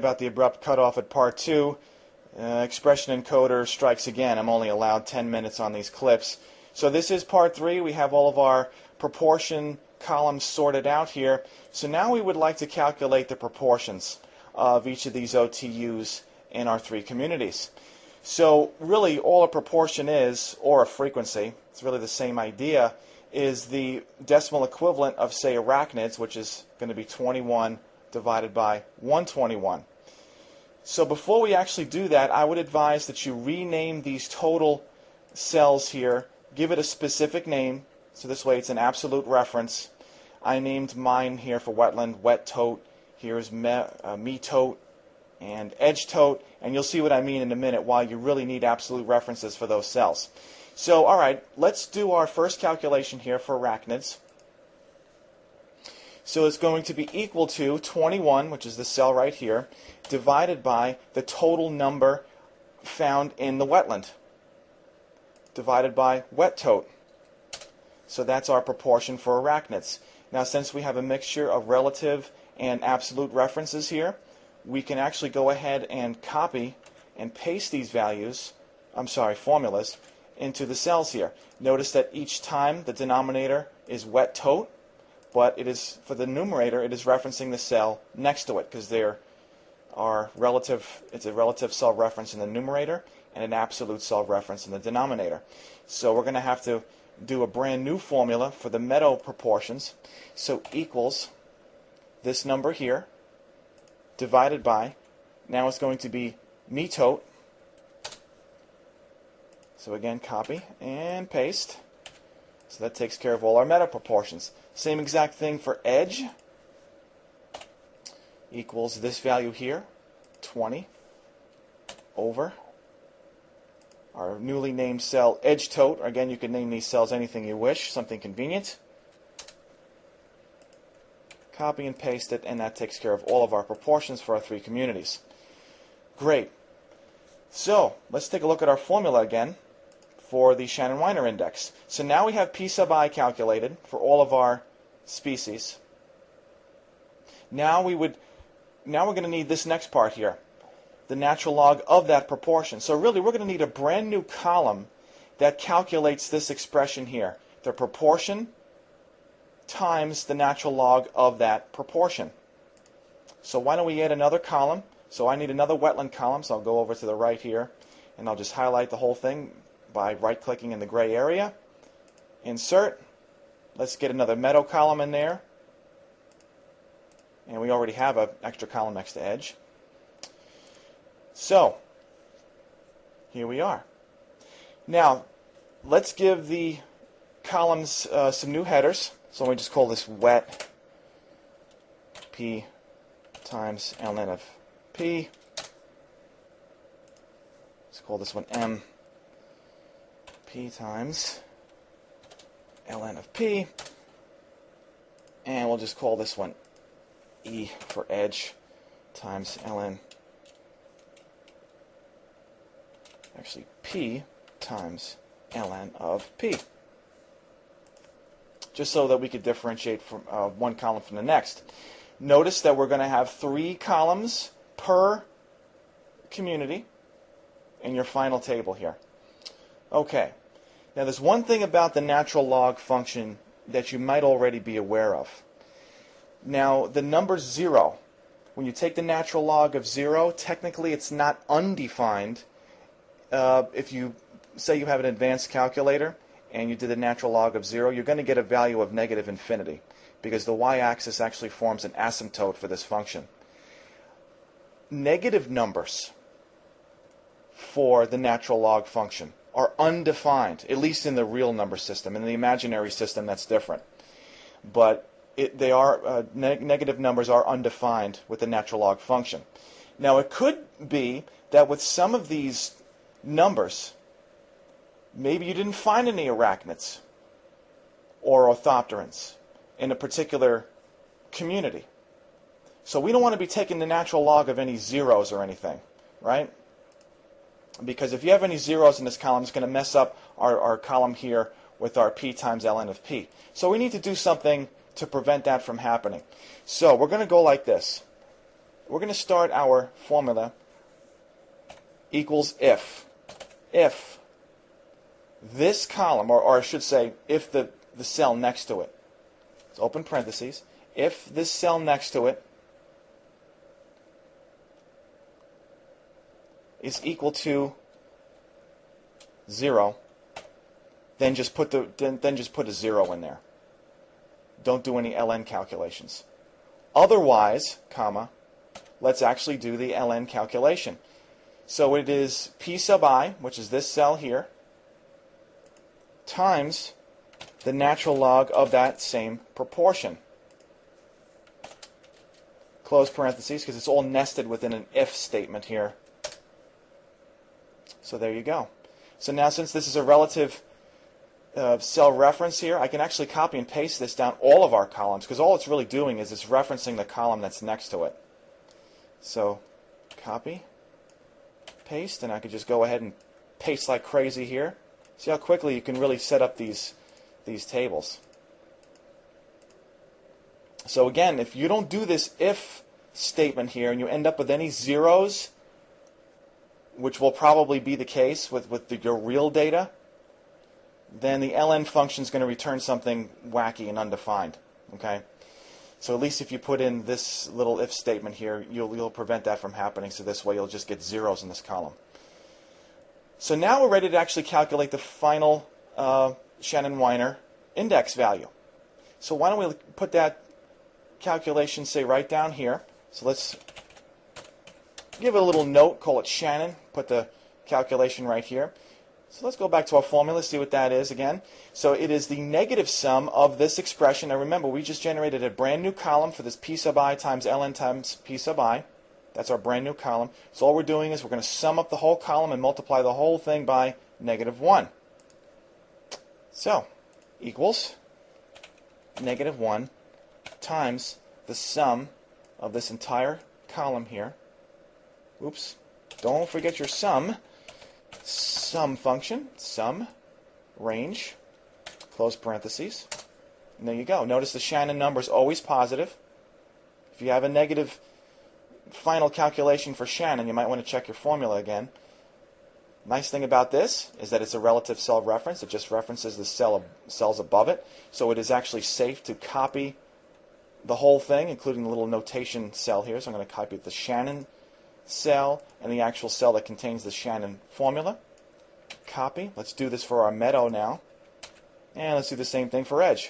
About the abrupt cutoff at part 2. Expression encoder strikes again. I'm only allowed 10 minutes on these clips. So this is part 3. We have all of our proportion columns sorted out here. So now we would like to calculate the proportions of each of these OTUs in our 3 communities. So really all a proportion is, or a frequency, it's really the same idea, is the decimal equivalent of, say, arachnids, which is going to be 21 divided by 121. So before we actually do that, I would advise that you rename these total cells here, give it a specific name, so this way it's an absolute reference. I named mine here for wetland, wet tote. Here's me tote and edge tote, and you'll see what I mean in a minute why you really need absolute references for those cells. So, alright, let's do our first calculation here for arachnids. So it's going to be equal to 21, which is the cell right here, divided by the total number found in the wetland, divided by wet tote. So that's our proportion for arachnids. Now, since we have a mixture of relative and absolute references here, we can actually go ahead and copy and paste these formulas, into the cells here. Notice that each time the denominator is wet tote, but it is, for the numerator, it is referencing the cell next to it, because there are it's a relative cell reference in the numerator and an absolute cell reference in the denominator. So we're going to have to do a brand new formula for the meadow proportions. So equals this number here divided by, now it's going to be me tote. So again, copy and paste. So that takes care of all our meadow proportions. Same exact thing for edge. Equals this value here, 20, over our newly named cell edge tote. Again, you can name these cells anything you wish, something convenient. Copy and paste it, and that takes care of all of our proportions for our 3 communities. Great. So let's take a look at our formula again for the Shannon-Weiner index. So now we have P sub I calculated for all of our species. Now we're going to need this next part here, the natural log of that proportion. So really we're going to need a brand new column that calculates this expression here, the proportion times the natural log of that proportion. So why don't we add another column? So I need another wetland column, so I'll go over to the right here, and I'll just highlight the whole thing by right-clicking in the gray area. Insert. Let's get another meadow column in there. And we already have an extra column next to edge. So, here we are. Now, let's give the columns some new headers. So we just call this wet P times ln of P. Let's call this one M P times ln of P. And we'll just call this one E for edge times ln, actually P times ln of P. Just so that we could differentiate from one column from the next. Notice that we're going to have 3 columns per community in your final table here. Okay. Now there's one thing about the natural log function that you might already be aware of. Now the number 0, when you take the natural log of 0, technically it's not undefined. If you say you have an advanced calculator and you did the natural log of 0, you're going to get a value of negative infinity, because the y-axis actually forms an asymptote for this function. Negative numbers for the natural log function are undefined, at least in the real number system. In the imaginary system, that's different. But negative numbers are undefined with the natural log function. Now, it could be that with some of these numbers, maybe you didn't find any arachnids or orthopterans in a particular community. So we don't want to be taking the natural log of any zeros or anything, right? Because if you have any zeros in this column, it's going to mess up our column here with our P times ln of P. So we need to do something to prevent that from happening. So we're going to go like this. we're going to start our formula equals if this column, or I should say, if the cell next to it, it's open parentheses, if this cell next to it is equal to 0, then just put a 0 in there. Don't do any ln calculations. Otherwise, comma, let's actually do the ln calculation. So it is p sub I, which is this cell here, times the natural log of that same proportion. Close parentheses, because it's all nested within an if statement here. So there you go. So now, since this is a relative cell reference here, I can actually copy and paste this down all of our columns, because all it's really doing is it's referencing the column that's next to it. So copy, paste, and I could just go ahead and paste like crazy here. See how quickly you can really set up these tables. So again, if you don't do this if statement here and you end up with any zeros, which will probably be the case with your real data, then the ln function is going to return something wacky and undefined. Okay? So at least if you put in this little if statement here, you'll prevent that from happening. So this way you'll just get zeros in this column. So now we're ready to actually calculate the final Shannon-Weiner index value. So why don't we put that calculation, say, right down here. So let's give it a little note, call it Shannon, put the calculation right here. So let's go back to our formula, see what that is again. So it is the negative sum of this expression. Now remember, we just generated a brand new column for this p sub I times ln times p sub I. That's our brand new column. So all we're doing is we're going to sum up the whole column and multiply the whole thing by -1. So equals -1 times the sum of this entire column here. Oops, don't forget your sum function, sum range, close parentheses. And there you go. Notice the Shannon number is always positive. If you have a negative final calculation for Shannon, you might want to check your formula again. Nice thing about this is that it's a relative cell reference. It just references the cells above it. So it is actually safe to copy the whole thing, including the little notation cell here. So I'm going to copy the Shannon cell and the actual cell that contains the Shannon formula. Copy. Let's do this for our meadow now. And let's do the same thing for edge.